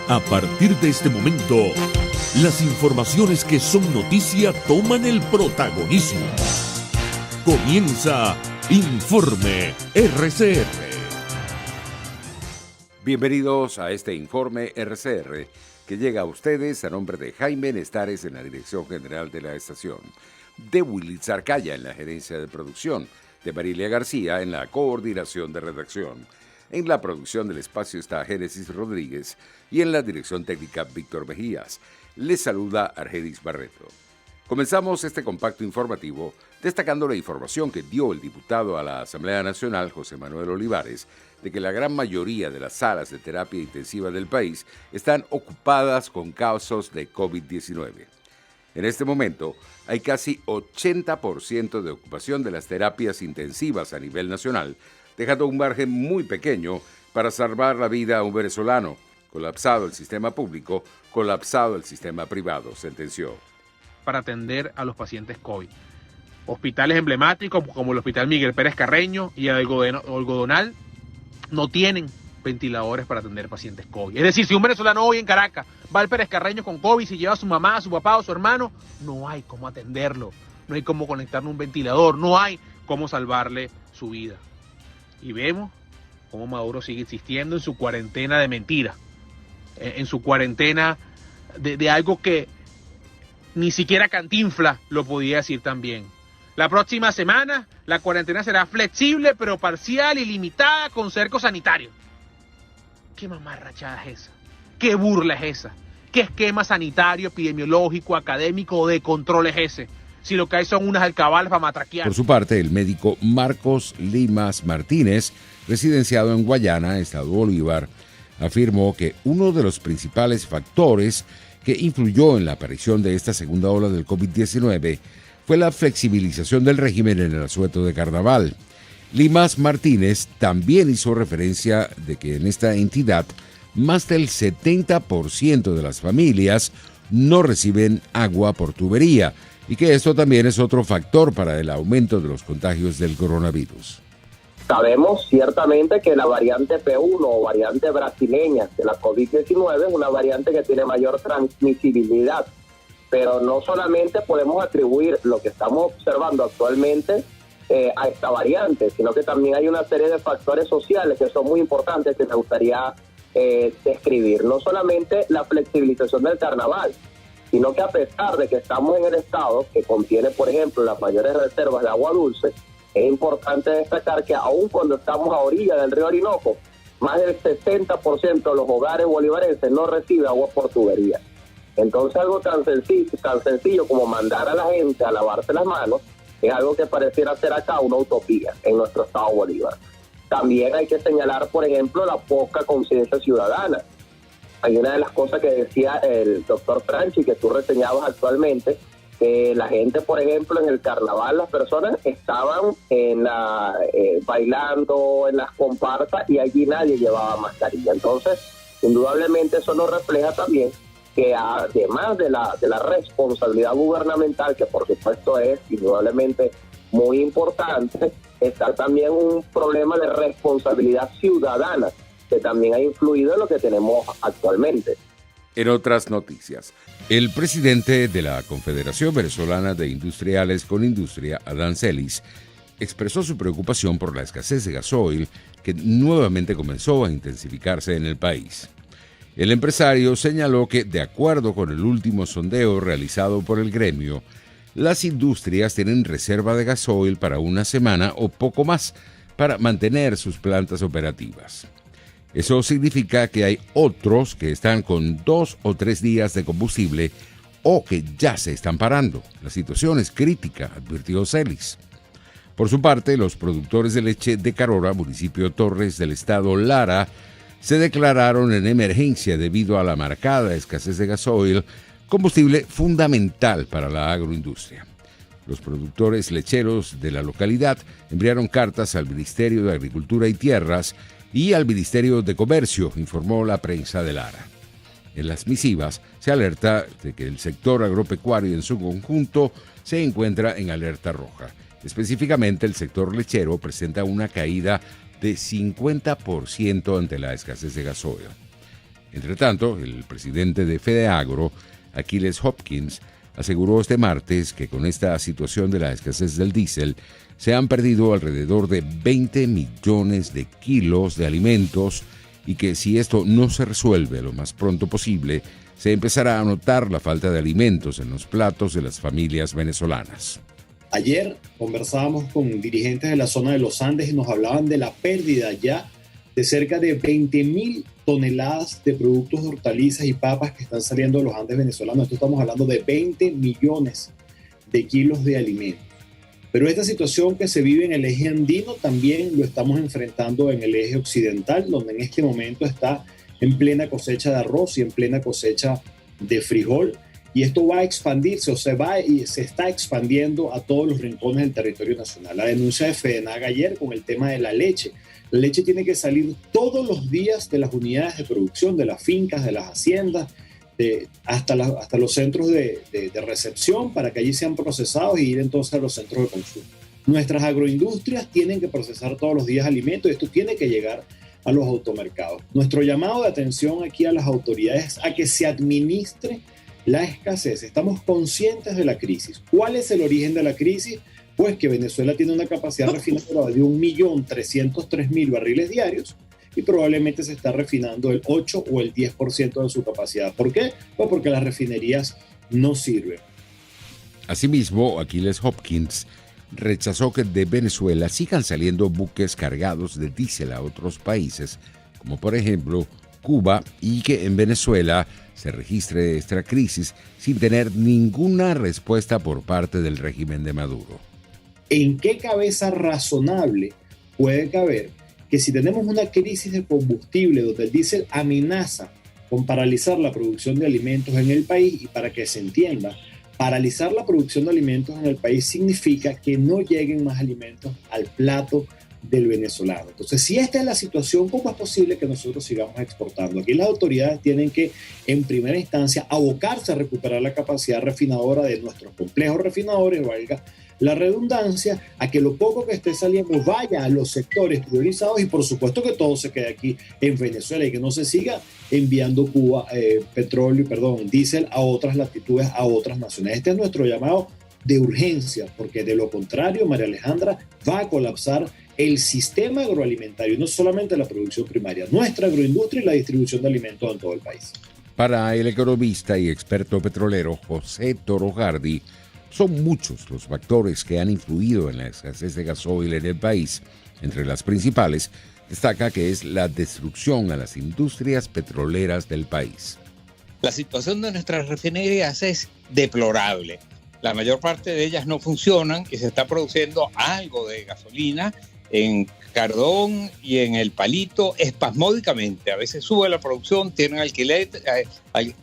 A partir de este momento, las informaciones que son noticia toman el protagonismo. Comienza Informe RCR. Bienvenidos a este Informe RCR que llega a ustedes a nombre de Jaime Nestares en la dirección general de la estación, de Willy Zarcaya en la gerencia de producción, de Marilia García en la coordinación de redacción. En la producción del espacio está Génesis Rodríguez y en la dirección técnica Víctor Mejías. Les saluda Argedis Barreto. Comenzamos este compacto informativo destacando la información que dio el diputado a la Asamblea Nacional, José Manuel Olivares, de que la gran mayoría de las salas de terapia intensiva del país están ocupadas con casos de COVID-19. En este momento, hay casi 80% de ocupación de las terapias intensivas a nivel nacional, dejando un margen muy pequeño para salvar la vida a un venezolano. Colapsado el sistema público, colapsado el sistema privado, sentenció. Para atender a los pacientes COVID. Hospitales emblemáticos como el Hospital Miguel Pérez Carreño y el Algodonal no tienen ventiladores para atender pacientes COVID. Es decir, si un venezolano hoy en Caracas va al Pérez Carreño con COVID, si lleva a su mamá, a su papá o a su hermano, no hay cómo atenderlo, no hay cómo conectarle un ventilador, no hay cómo salvarle su vida. Y vemos cómo Maduro sigue insistiendo en su cuarentena de mentira, en su cuarentena de algo que ni siquiera Cantinflas lo podía decir tan bien. La próxima semana la cuarentena será flexible pero parcial y limitada con cerco sanitario. ¿Qué mamarrachada es esa? ¿Qué burla es esa? ¿Qué esquema sanitario, epidemiológico, académico de control es ese? Si lo que hay son unas alcabalas para matraquear. Por su parte, el médico Marcos Limas Martínez, residenciado en Guayana, Estado Bolívar, afirmó que uno de los principales factores que influyó en la aparición de esta segunda ola del COVID-19 fue la flexibilización del régimen en el asueto de carnaval. Limas Martínez también hizo referencia de que en esta entidad más del 70% de las familias no reciben agua por tubería y que esto también es otro factor para el aumento de los contagios del coronavirus. Sabemos ciertamente que la variante P1 o variante brasileña de la COVID-19 es una variante que tiene mayor transmisibilidad, pero no solamente podemos atribuir lo que estamos observando actualmente a esta variante, sino que también hay una serie de factores sociales que son muy importantes que me gustaría describir. No solamente la flexibilización del carnaval, sino que a pesar de que estamos en el estado que contiene, por ejemplo, las mayores reservas de agua dulce, es importante destacar que aun cuando estamos a orilla del río Orinoco, más del 60% de los hogares bolivarenses no recibe agua por tubería. Entonces algo tan sencillo como mandar a la gente a lavarse las manos es algo que pareciera ser acá una utopía en nuestro estado Bolívar. También hay que señalar, por ejemplo, la poca conciencia ciudadana. Hay una de las cosas que decía el doctor Franchi, que tú reseñabas actualmente, que la gente, por ejemplo, en el carnaval, las personas estaban bailando en las comparsas y allí nadie llevaba mascarilla. Entonces, indudablemente eso nos refleja también que además de la responsabilidad gubernamental, que por supuesto es indudablemente muy importante, está también un problema de responsabilidad ciudadana que también ha influido en lo que tenemos actualmente. En otras noticias, el presidente de la Confederación Venezolana de Industriales con Industria, Adán Celis, expresó su preocupación por la escasez de gasoil que nuevamente comenzó a intensificarse en el país. El empresario señaló que, de acuerdo con el último sondeo realizado por el gremio, las industrias tienen reserva de gasoil para una semana o poco más para mantener sus plantas operativas. Eso significa que hay otros que están con 2 o 3 días de combustible o que ya se están parando. La situación es crítica, advirtió Celis. Por su parte, los productores de leche de Carora, municipio Torres del estado Lara, se declararon en emergencia debido a la marcada escasez de gasoil, combustible fundamental para la agroindustria. Los productores lecheros de la localidad enviaron cartas al Ministerio de Agricultura y Tierras y al Ministerio de Comercio, informó la prensa de Lara. En las misivas se alerta de que el sector agropecuario en su conjunto se encuentra en alerta roja. Específicamente, el sector lechero presenta una caída de 50% ante la escasez de gasoil. Entre tanto, el presidente de FedeAgro, Achilles Hopkins, aseguró este martes que con esta situación de la escasez del diésel se han perdido alrededor de 20 millones de kilos de alimentos y que si esto no se resuelve lo más pronto posible, se empezará a notar la falta de alimentos en los platos de las familias venezolanas. Ayer conversábamos con dirigentes de la zona de los Andes y nos hablaban de la pérdida ya de cerca de 20.000 toneladas de productos de hortalizas y papas que están saliendo de los Andes venezolanos. Esto estamos hablando de 20 millones de kilos de alimentos. Pero esta situación que se vive en el eje andino también lo estamos enfrentando en el eje occidental, donde en este momento está en plena cosecha de arroz y en plena cosecha de frijol. Y esto va a expandirse, se está expandiendo a todos los rincones del territorio nacional. La denuncia de FEDENAG ayer con el tema de la leche. La leche tiene que salir todos los días de las unidades de producción, de las fincas, de las haciendas, hasta los centros de recepción para que allí sean procesados y ir entonces a los centros de consumo. Nuestras agroindustrias tienen que procesar todos los días alimentos y esto tiene que llegar a los automercados. Nuestro llamado de atención aquí a las autoridades a que se administre la escasez. Estamos conscientes de la crisis. ¿Cuál es el origen de la crisis? Pues que Venezuela tiene una capacidad refinadora de 1.303.000 barriles diarios y probablemente se está refinando el 8 o el 10% de su capacidad. ¿Por qué? Pues porque las refinerías no sirven. Asimismo, Achilles Hopkins rechazó que de Venezuela sigan saliendo buques cargados de diésel a otros países, como por ejemplo Cuba, y que en Venezuela se registre esta crisis sin tener ninguna respuesta por parte del régimen de Maduro. ¿En qué cabeza razonable puede caber que si tenemos una crisis de combustible donde el diésel amenaza con paralizar la producción de alimentos en el país, y para que se entienda, paralizar la producción de alimentos en el país significa que no lleguen más alimentos al plato del venezolano? Entonces, si esta es la situación, ¿cómo es posible que nosotros sigamos exportando? Aquí las autoridades tienen que, en primera instancia, abocarse a recuperar la capacidad refinadora de nuestros complejos refinadores, valga la redundancia, a que lo poco que esté saliendo vaya a los sectores priorizados y por supuesto que todo se quede aquí en Venezuela y que no se siga enviando diésel a otras latitudes, a otras naciones. Este es nuestro llamado de urgencia, porque de lo contrario, María Alejandra, va a colapsar el sistema agroalimentario, no solamente la producción primaria, nuestra agroindustria y la distribución de alimentos en todo el país. Para el economista y experto petrolero José Toro Hardy, son muchos los factores que han influido en la escasez de gasoil en el país. Entre las principales, destaca que es la destrucción a las industrias petroleras del país. La situación de nuestras refinerías es deplorable. La mayor parte de ellas no funcionan y se está produciendo algo de gasolina en Cardón y en El Palito espasmódicamente. A veces sube la producción, tienen alquiler,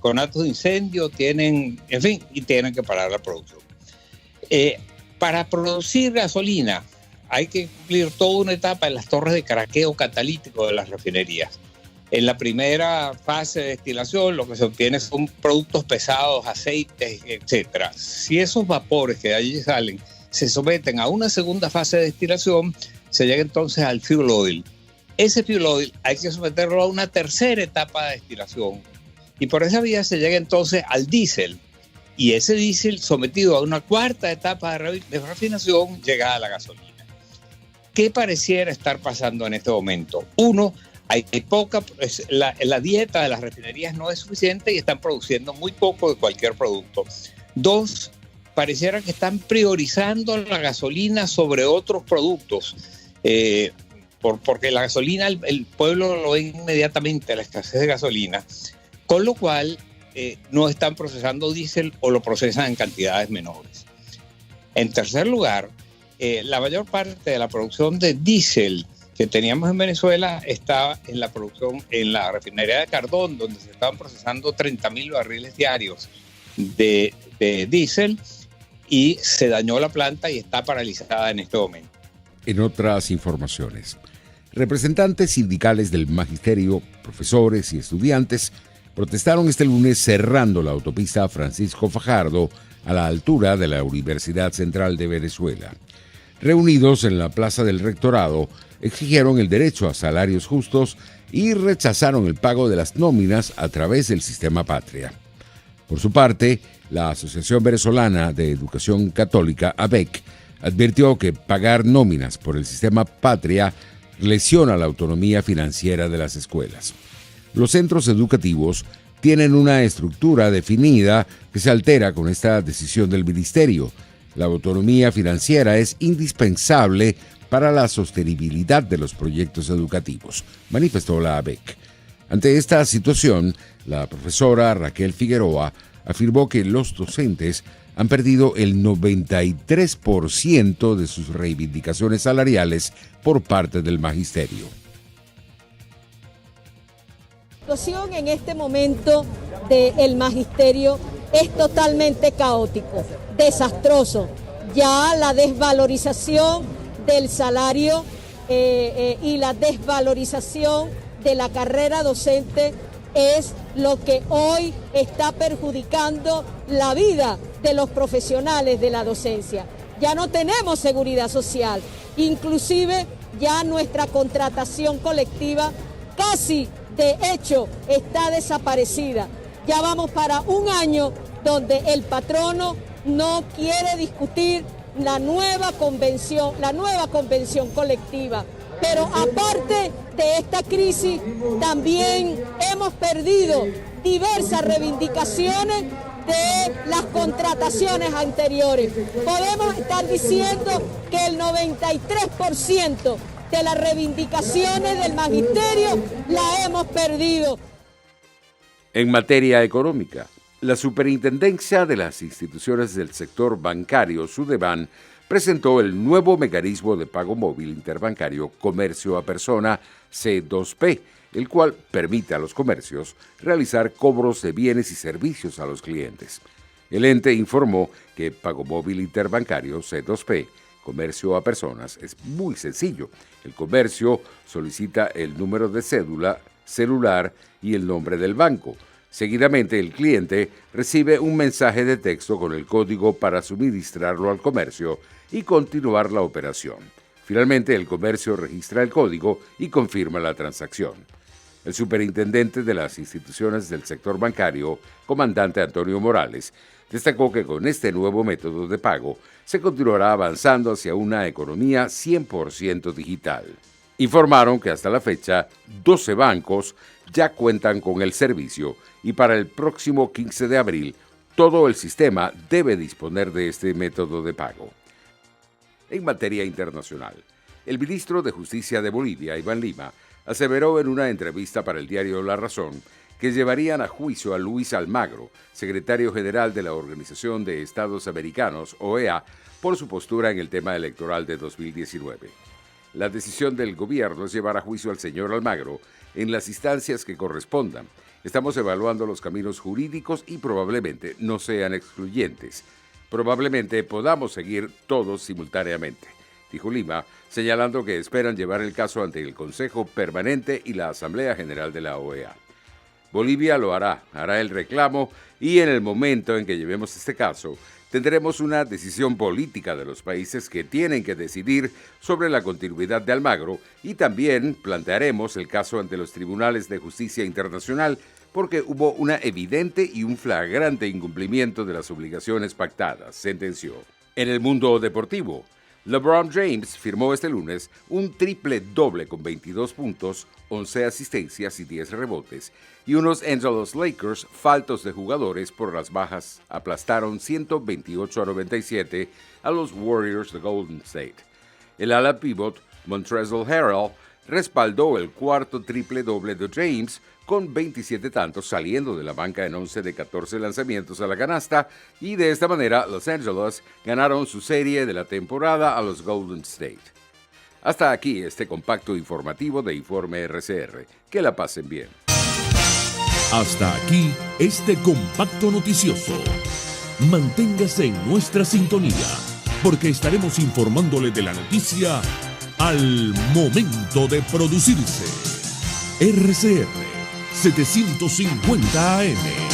conatos de incendio, tienen, en fin, y tienen que parar la producción. Para producir gasolina hay que cumplir toda una etapa en las torres de craqueo catalítico de las refinerías. En la primera fase de destilación lo que se obtiene son productos pesados, aceites, etc. Si esos vapores que de allí salen se someten a una segunda fase de destilación, se llega entonces al fuel oil. Ese fuel oil hay que someterlo a una tercera etapa de destilación y por esa vía se llega entonces al diésel. Y ese diésel sometido a una cuarta etapa de refinación llega a la gasolina. ¿Qué pareciera estar pasando en este momento? Uno, hay poca, la dieta de las refinerías no es suficiente y están produciendo muy poco de cualquier producto. Dos, pareciera que están priorizando la gasolina sobre otros productos, porque la gasolina, el pueblo lo ve inmediatamente, la escasez de gasolina, con lo cual no están procesando diésel o lo procesan en cantidades menores. En tercer lugar, la mayor parte de la producción de diésel que teníamos en Venezuela estaba en la producción en la refinería de Cardón, donde se estaban procesando 30.000 barriles diarios de diésel y se dañó la planta y está paralizada en este momento. En otras informaciones, representantes sindicales del magisterio, profesores y estudiantes protestaron este lunes cerrando la autopista Francisco Fajardo a la altura de la Universidad Central de Venezuela. Reunidos en la Plaza del Rectorado, exigieron el derecho a salarios justos y rechazaron el pago de las nóminas a través del sistema Patria. Por su parte, la Asociación Venezolana de Educación Católica, AVEC, advirtió que pagar nóminas por el sistema Patria lesiona la autonomía financiera de las escuelas. Los centros educativos tienen una estructura definida que se altera con esta decisión del ministerio. La autonomía financiera es indispensable para la sostenibilidad de los proyectos educativos, manifestó la AVEC. Ante esta situación, la profesora Raquel Figueroa afirmó que los docentes han perdido el 93% de sus reivindicaciones salariales por parte del magisterio. La situación en este momento del magisterio es totalmente caótico, desastroso. Ya la desvalorización del salario y la desvalorización de la carrera docente es lo que hoy está perjudicando la vida de los profesionales de la docencia. Ya no tenemos seguridad social, inclusive ya nuestra contratación colectiva casi de hecho está desaparecida. Ya vamos para un año donde el patrono no quiere discutir la nueva convención colectiva. Pero aparte de esta crisis, también hemos perdido diversas reivindicaciones de las contrataciones anteriores. Podemos estar diciendo que el 93% de las reivindicaciones del magisterio la hemos perdido. En materia económica, la Superintendencia de las Instituciones del Sector Bancario, Sudeban, presentó el nuevo mecanismo de pago móvil interbancario Comercio a Persona C2P, el cual permite a los comercios realizar cobros de bienes y servicios a los clientes. El ente informó que pago móvil interbancario C2P, Comercio a Personas, es muy sencillo. El comercio solicita el número de cédula, celular y el nombre del banco. Seguidamente, el cliente recibe un mensaje de texto con el código para suministrarlo al comercio y continuar la operación. Finalmente, el comercio registra el código y confirma la transacción. El superintendente de las instituciones del sector bancario, comandante Antonio Morales, destacó que con este nuevo método de pago se continuará avanzando hacia una economía 100% digital. Informaron que hasta la fecha 12 bancos ya cuentan con el servicio y para el próximo 15 de abril todo el sistema debe disponer de este método de pago. En materia internacional, el ministro de Justicia de Bolivia, Iván Lima, aseveró en una entrevista para el diario La Razón que llevarían a juicio a Luis Almagro, secretario general de la Organización de Estados Americanos, OEA, por su postura en el tema electoral de 2019. La decisión del gobierno es llevar a juicio al señor Almagro en las instancias que correspondan. Estamos evaluando los caminos jurídicos y probablemente no sean excluyentes. Probablemente podamos seguir todos simultáneamente, dijo Lima, señalando que esperan llevar el caso ante el Consejo Permanente y la Asamblea General de la OEA. Bolivia lo hará el reclamo y en el momento en que llevemos este caso, tendremos una decisión política de los países que tienen que decidir sobre la continuidad de Almagro y también plantearemos el caso ante los tribunales de justicia internacional porque hubo una evidente y un flagrante incumplimiento de las obligaciones pactadas, sentenció. En el mundo deportivo, LeBron James firmó este lunes un triple doble con 22 puntos, 11 asistencias y 10 rebotes, y unos Angeles Lakers faltos de jugadores por las bajas aplastaron 128-97 a los Warriors de Golden State. El ala pivot Montrezl Harrell respaldó el cuarto triple doble de James con 27 tantos saliendo de la banca en 11 de 14 lanzamientos a la canasta y de esta manera Los Angeles ganaron su serie de la temporada a los Golden State. Hasta aquí este compacto informativo de Informe RCR. Que la pasen bien. Hasta aquí este compacto noticioso. Manténgase en nuestra sintonía, porque estaremos informándole de la noticia al momento de producirse. RCR 750 AM.